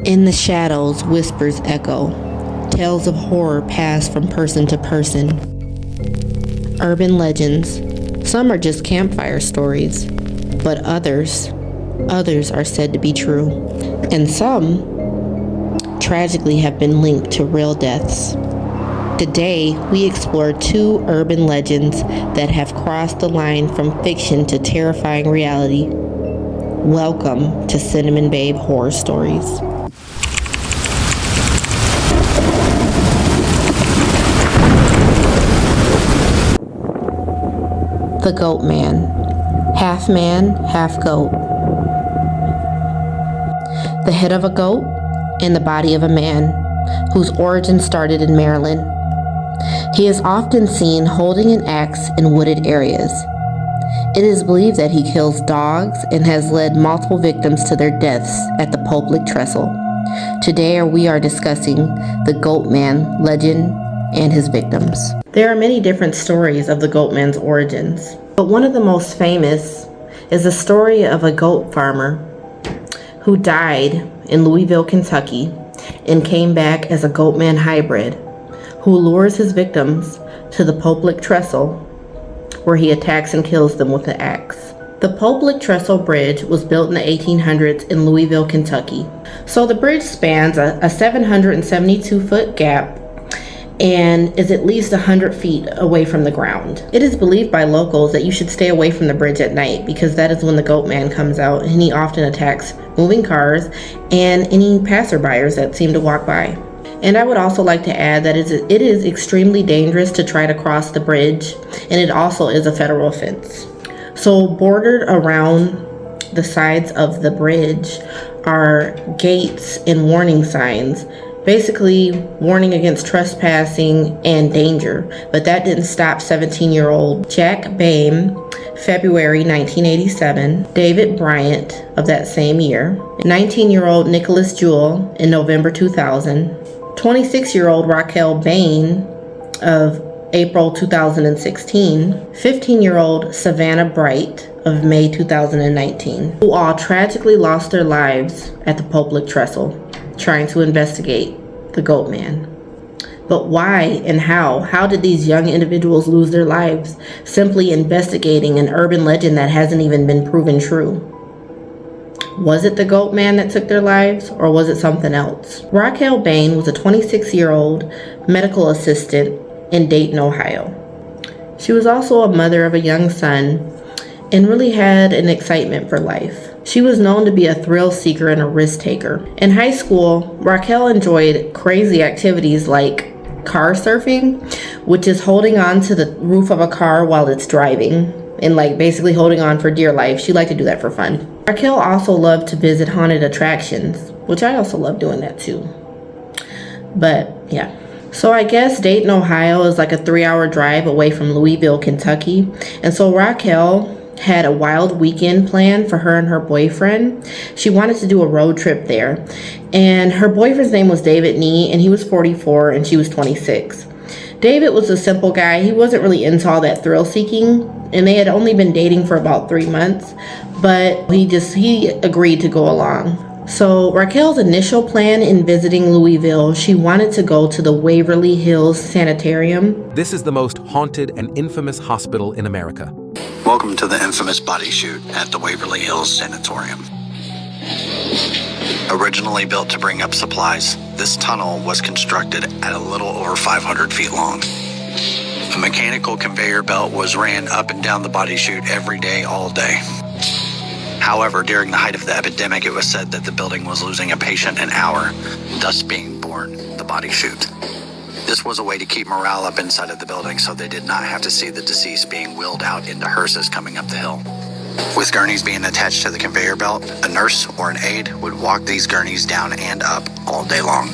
In the shadows, whispers echo. Tales of horror pass from person to person. Urban legends. Some are just campfire stories, but others are said to be true. And some, tragically, have been linked to real deaths. Today, we explore two urban legends that have crossed the line from fiction to terrifying reality. Welcome to Iamcinnamonbabe Horror Stories. The Goat Man. Half man, half goat. The head of a goat and the body of a man, whose origin started in Maryland. He is often seen holding an axe in wooded areas. It is believed that he kills dogs and has led multiple victims to their deaths at the public trestle. Today we are discussing the Goat Man legend and his victims. There are many different stories of the Goat Man's origins, but one of the most famous is the story of a goat farmer who died in Louisville, Kentucky, and came back as a Goat Man hybrid who lures his victims to the public trestle where he attacks and kills them with an axe. The public trestle bridge was built in the 1800s in Louisville, Kentucky. So the bridge spans a 772-foot gap and is at least 100 feet away from the ground. It is believed by locals that you should stay away from the bridge at night because that is when the Goat Man comes out and he often attacks moving cars and any passerbyers that seem to walk by. And I would also like to add that it is extremely dangerous to try to cross the bridge, and it also is a federal offense. So bordered around the sides of the bridge are gates and warning signs, basically warning against trespassing and danger. But that didn't stop 17-year-old Jack Boehm, February 1987, David Bryant of that same year, 19-year-old Nicholas Jewell in November 2000, 26-year-old Raquel Bain of April 2016, 15-year-old Savannah Bright of May 2019, who all tragically lost their lives at the public trestle trying to investigate the Goat Man. But why and how? How did these young individuals lose their lives simply investigating an urban legend that hasn't even been proven true? Was it the Goat Man that took their lives, or was it something else? Raquel Bain was a 26-year-old medical assistant in Dayton, Ohio. She was also a mother of a young son and really had an excitement for life. She was known to be a thrill seeker and a risk taker. In high school, Raquel enjoyed crazy activities like car surfing, which is holding on to the roof of a car while it's driving and basically holding on for dear life. She liked to do that for fun. Raquel also loved to visit haunted attractions, which I also love doing that too. But yeah. So I guess Dayton, Ohio is like a 3-hour drive away from Louisville, Kentucky. And so Raquel had a wild weekend plan for her and her boyfriend. She wanted to do a road trip there. And her boyfriend's name was David Nee, and he was 44 and she was 26. David was a simple guy. He wasn't really into all that thrill seeking, and they had only been dating for about 3 months, but he agreed to go along. So Raquel's initial plan in visiting Louisville, she wanted to go to the Waverly Hills Sanitarium. This is the most haunted and infamous hospital in America. Welcome to the infamous body chute at the Waverly Hills Sanatorium. Originally built to bring up supplies, this tunnel was constructed at a little over 500 feet long. A mechanical conveyor belt was ran up and down the body chute every day, all day. However, during the height of the epidemic, it was said that the building was losing a patient an hour, thus being born the body chute. This was a way to keep morale up inside of the building so they did not have to see the deceased being wheeled out into hearses coming up the hill. With gurneys being attached to the conveyor belt, a nurse or an aide would walk these gurneys down and up all day long.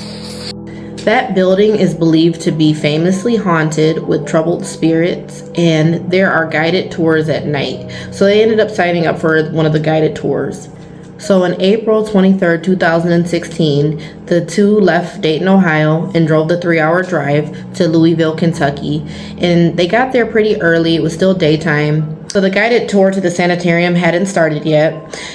That building is believed to be famously haunted with troubled spirits, and there are guided tours at night. So they ended up signing up for one of the guided tours. So on April 23rd, 2016, the two left Dayton, Ohio, and drove the 3-hour drive to Louisville, Kentucky. And they got there pretty early. It was still daytime. So the guided tour to the sanitarium hadn't started yet.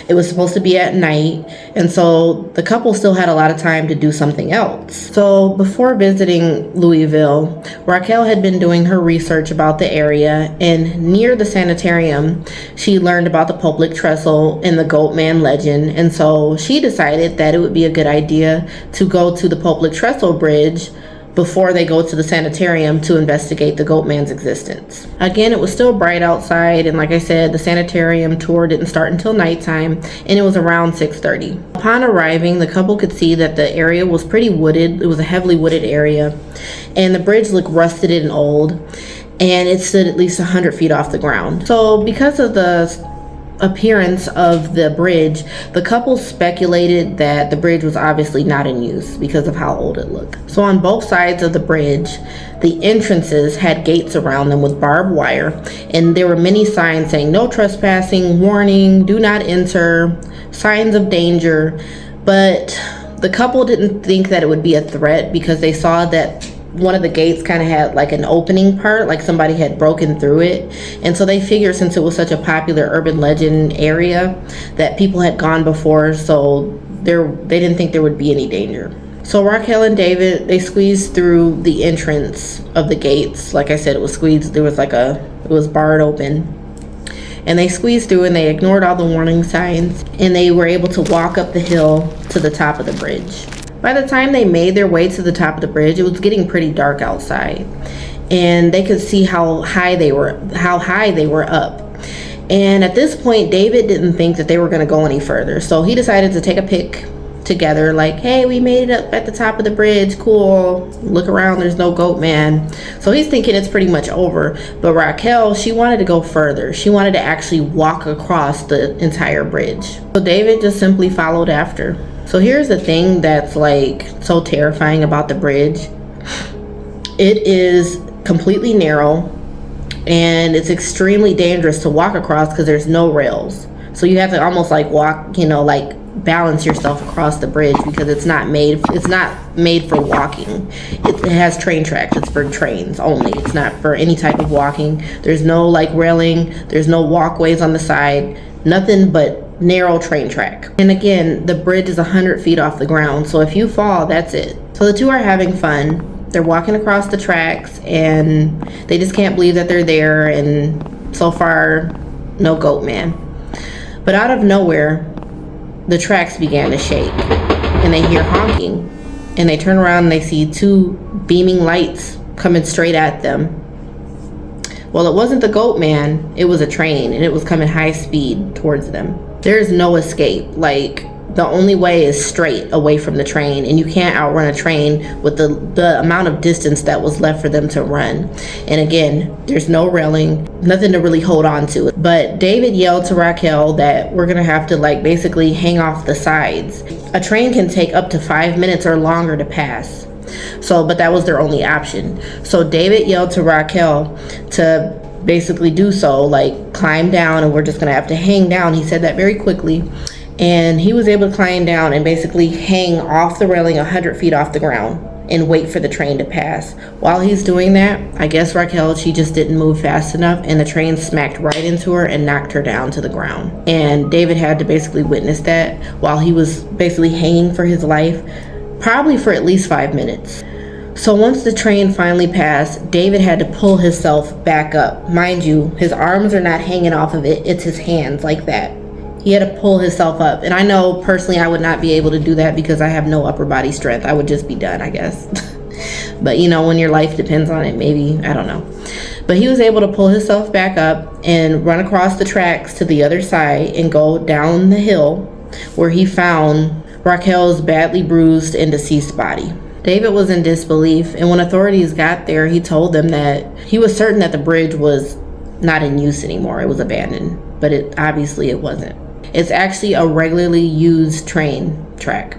It was supposed to be at night, and so the couple still had a lot of time to do something else. So before visiting Louisville, Raquel had been doing her research about the area, and near the sanitarium, she learned about the public trestle and the Goatman legend, and so she decided that it would be a good idea to go to the public trestle bridge before they go to the sanitarium to investigate the Goatman's existence. Again, it was still bright outside, and like I said, the sanitarium tour didn't start until nighttime, and it was around 6:30. Upon arriving, the couple could see that the area was pretty wooded. It was a heavily wooded area, and the bridge looked rusted and old, and it stood at least 100 feet off the ground. So because of the appearance of the bridge, the couple speculated that the bridge was obviously not in use because of how old it looked. So on both sides of the bridge, the entrances had gates around them with barbed wire, and there were many signs saying no trespassing, warning, do not enter, signs of danger. But the couple didn't think that it would be a threat because they saw that one of the gates kind of had like an opening part, like somebody had broken through it. And so they figured, since it was such a popular urban legend area, that people had gone before, so they didn't think there would be any danger. So Raquel and David, they squeezed through the entrance of the gates. Like I said, it was squeezed. There was it was barred open. And they squeezed through, and they ignored all the warning signs, and they were able to walk up the hill to the top of the bridge. By the time they made their way to the top of the bridge, it was getting pretty dark outside, and they could see how high they were up. And at this point, David didn't think that they were going to go any further, so he decided to take a pic together, like, hey, we made it up at the top of the bridge, cool, look around, there's no Goatman. So he's thinking it's pretty much over. But Raquel, she wanted to go further. She wanted to actually walk across the entire bridge. So David just simply followed after. So here's the thing that's like so terrifying about the bridge. It is completely narrow, and it's extremely dangerous to walk across because there's no rails. So you have to almost like walk, like balance yourself across the bridge, because it's not made for walking. It has train tracks. It's for trains only. It's not for any type of walking. There's no like railing. There's no walkways on the side. Nothing but narrow train track. And again, the bridge is 100 feet off the ground, so if you fall, that's it. So the two are having fun. They're walking across the tracks, and they just can't believe that they're there, and so far, no Goatman. But out of nowhere, the tracks began to shake, and they hear honking, and they turn around and they see two beaming lights coming straight at them. Well, it wasn't the Goatman, it was a train, and it was coming high speed towards them. There's no escape. Like, the only way is straight away from the train, and you can't outrun a train with the amount of distance that was left for them to run. And again, there's no railing, nothing to really hold on to. But David yelled to Raquel that we're gonna have to like basically hang off the sides. A train can take up to 5 minutes or longer to pass. But that was their only option. So David yelled to Raquel to basically do so, like climb down, and we're just gonna have to hang down. He said that very quickly, and he was able to climb down and basically hang off the railing 100 feet off the ground and wait for the train to pass. While he's doing that, I guess Raquel, she just didn't move fast enough, and the train smacked right into her and knocked her down to the ground. And David had to basically witness that while he was basically hanging for his life, probably for at least 5 minutes. So once the train finally passed, David had to pull himself back up. Mind you, his arms are not hanging off of it, it's his hands like that. He had to pull himself up. And I know personally I would not be able to do that because I have no upper body strength. I would just be done, I guess. But when your life depends on it, maybe, I don't know. But he was able to pull himself back up and run across the tracks to the other side and go down the hill, where he found Raquel's badly bruised and deceased body. David was in disbelief, and when authorities got there, he told them that he was certain that the bridge was not in use anymore. It was abandoned, but obviously it wasn't. It's actually a regularly used train track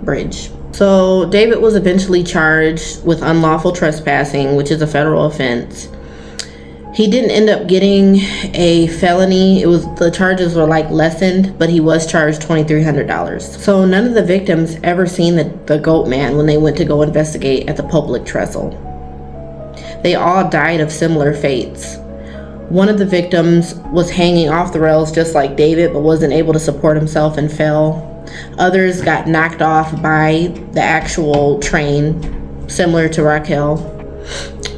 bridge. So David was eventually charged with unlawful trespassing, which is a federal offense. He didn't end up getting a felony. The charges were like lessened, but he was charged $2,300. So none of the victims ever seen the Goatman when they went to go investigate at the public trestle. They all died of similar fates. One of the victims was hanging off the rails just like David, but wasn't able to support himself and fell. Others got knocked off by the actual train, similar to Raquel.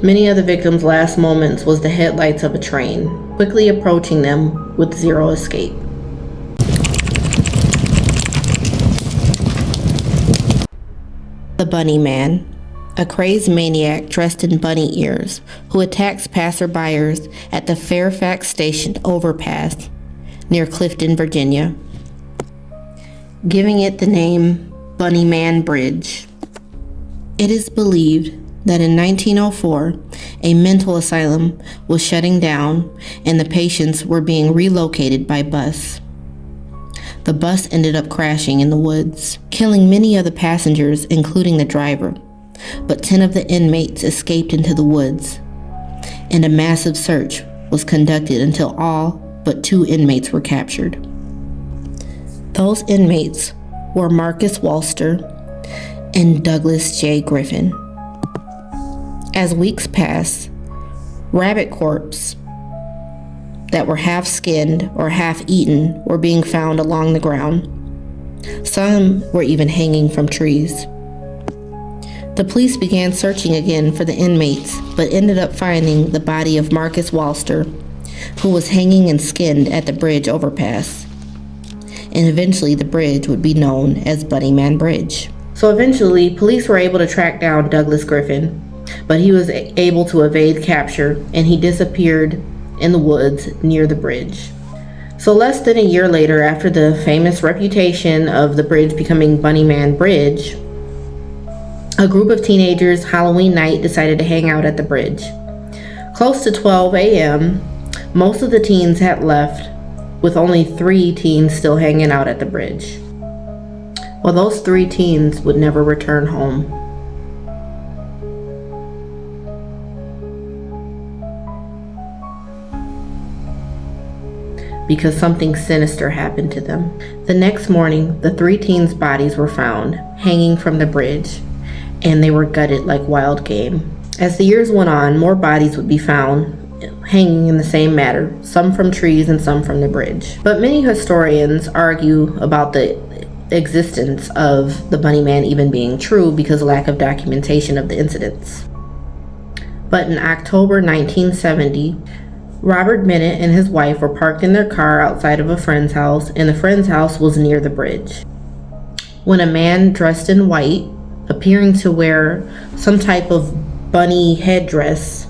Many of the victims' last moments was the headlights of a train, quickly approaching them with zero escape. The Bunny Man, a crazed maniac dressed in bunny ears who attacks passerbyers at the Fairfax Station overpass near Clifton, Virginia, giving it the name Bunny Man Bridge. It is believed that in 1904, a mental asylum was shutting down and the patients were being relocated by bus. The bus ended up crashing in the woods, killing many of the passengers, including the driver, but 10 of the inmates escaped into the woods, and a massive search was conducted until all but 2 inmates were captured. Those inmates were Marcus Walster and Douglas J. Griffin. As weeks passed, rabbit corpses that were half skinned or half eaten were being found along the ground. Some were even hanging from trees. The police began searching again for the inmates, but ended up finding the body of Marcus Walster, who was hanging and skinned at the bridge overpass. And eventually the bridge would be known as Bunny Man Bridge. So eventually, police were able to track down Douglas Griffin, but he was able to evade capture, and he disappeared in the woods near the bridge. So less than a year later, after the famous reputation of the bridge becoming Bunny Man Bridge, a group of teenagers Halloween night decided to hang out at the bridge. Close to 12 a.m., most of the teens had left, with only 3 teens still hanging out at the bridge. Well, those 3 teens would never return home. Because something sinister happened to them. The next morning, the 3 teens' bodies were found, hanging from the bridge, and they were gutted like wild game. As the years went on, more bodies would be found, hanging in the same manner, some from trees and some from the bridge. But many historians argue about the existence of the Bunny Man even being true because of lack of documentation of the incidents. But in October 1970, Robert Bennett and his wife were parked in their car outside of a friend's house, and the friend's house was near the bridge, when a man dressed in white, appearing to wear some type of bunny headdress,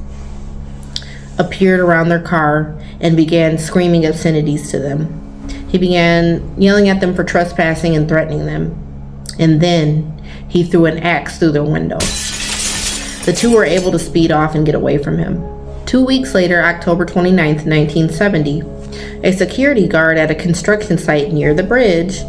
appeared around their car and began screaming obscenities to them. He began yelling at them for trespassing and threatening them, and then he threw an axe through their window. The 2 were able to speed off and get away from him. 2 weeks later, October 29th, 1970, a security guard at a construction site near the bridge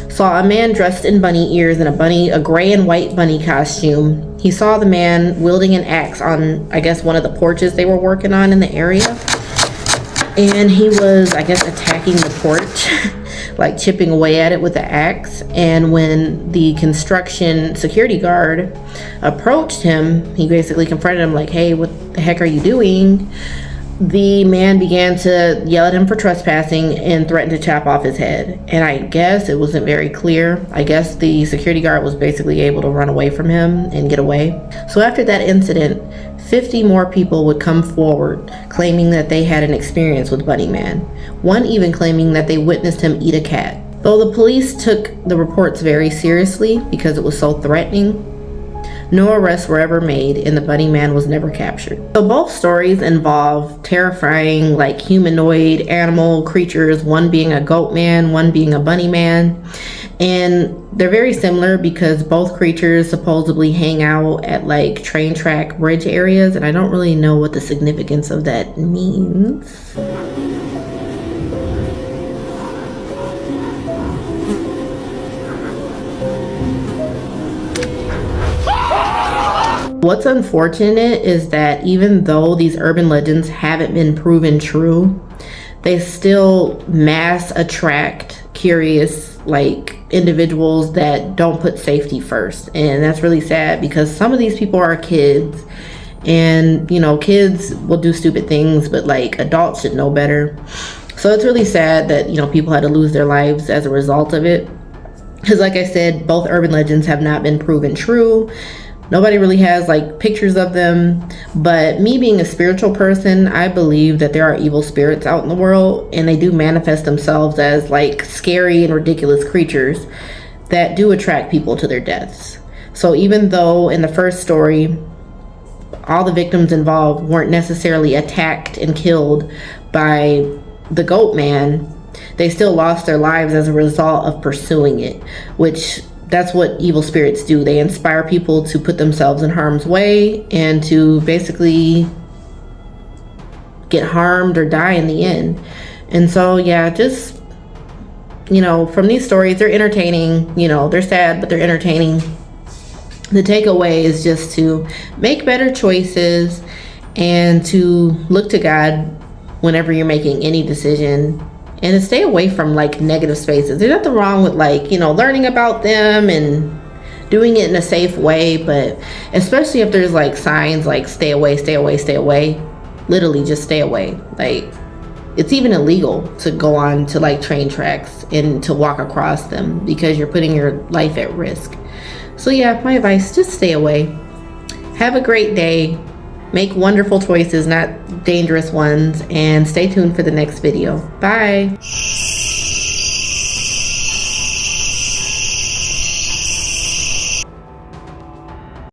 saw a man dressed in bunny ears and a gray and white bunny costume. He saw the man wielding an axe on, I guess, one of the porches they were working on in the area. And he was, I guess, attacking the porch, like chipping away at it with the axe. And when the construction security guard approached him, he basically confronted him like, "Hey, what the heck are you doing?" The man began to yell at him for trespassing and threatened to chop off his head. And I guess it wasn't very clear. I guess the security guard was basically able to run away from him and get away. So after that incident, 50 more people would come forward claiming that they had an experience with Bunny Man. One even claiming that they witnessed him eat a cat. Though the police took the reports very seriously because it was so threatening, no arrests were ever made and the Bunny Man was never captured. So both stories involve terrifying, like, humanoid animal creatures, one being a goat man, one being a bunny man. And they're very similar because both creatures supposedly hang out at like train track bridge areas, and I don't really know what the significance of that means. What's unfortunate is that even though these urban legends haven't been proven true, they still mass attract curious, like, individuals that don't put safety first. And that's really sad because some of these people are kids And, you know, kids will do stupid things, but like adults should know better. So it's really sad that, you know, people had to lose their lives as a result of it. Because like I said, both urban legends have not been proven true. Nobody really has like pictures of them. But me being a spiritual person, I believe that there are evil spirits out in the world, and they do manifest themselves as like scary and ridiculous creatures that do attract people to their deaths. So even though in the first story, all the victims involved weren't necessarily attacked and killed by the goat man, they still lost their lives as a result of pursuing it, which that's what evil spirits do. They inspire people to put themselves in harm's way and to basically get harmed or die in the end. And so, yeah, just, you know, from these stories, they're entertaining. You know, they're sad, but they're entertaining. The takeaway is just to make better choices and to look to God whenever you're making any decision, and to stay away from like negative spaces. There's nothing wrong with like, you know, learning about them and doing it in a safe way, but especially if there's like signs like stay away, stay away, stay away, literally just stay away. Like, it's even illegal to go on to like train tracks and to walk across them because you're putting your life at risk. So yeah, my advice, just stay away. Have a great day. Make wonderful choices, not dangerous ones, and stay tuned for the next video. Bye.